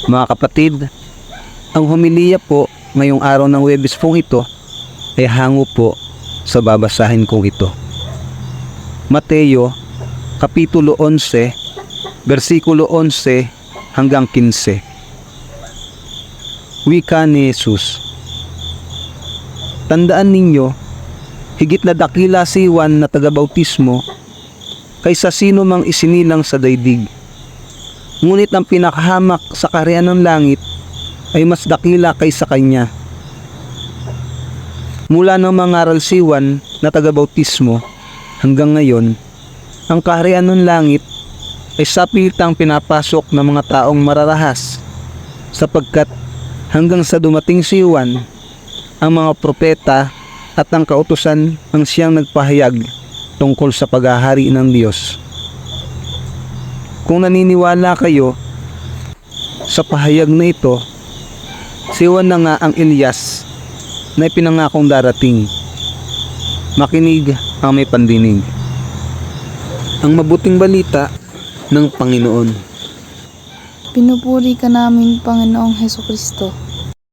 Mga kapatid, ang homilya po ngayong araw ng Huwebes pong ito ay hango po sa babasahin kong ito. Mateo, Kapitulo 11, versikulo 11 hanggang 15. Wika ni Jesus. Tandaan ninyo, higit na dakila si Juan na tagabautismo kaysa sino mang isinilang sa daigdig. Ngunit ang pinakahamak sa kaharian ng langit ay mas dakila kaysa kanya. Mula nang mangaral si Juan na tagabautismo hanggang ngayon, ang kaharian ng langit ay sapilitang pinapasok ng mga taong mararahas, sapagkat hanggang sa dumating si Juan, ang mga propeta at ang kautusan ang siyang nagpahayag tungkol sa paghahari ng Diyos. Kung naniniwala kayo sa pahayag na ito, si Juan na nga ang Elias na ipinangakong darating. Makinig ang may pandinig. Ang mabuting balita ng Panginoon. Pinupuri ka namin, Panginoong Hesukristo.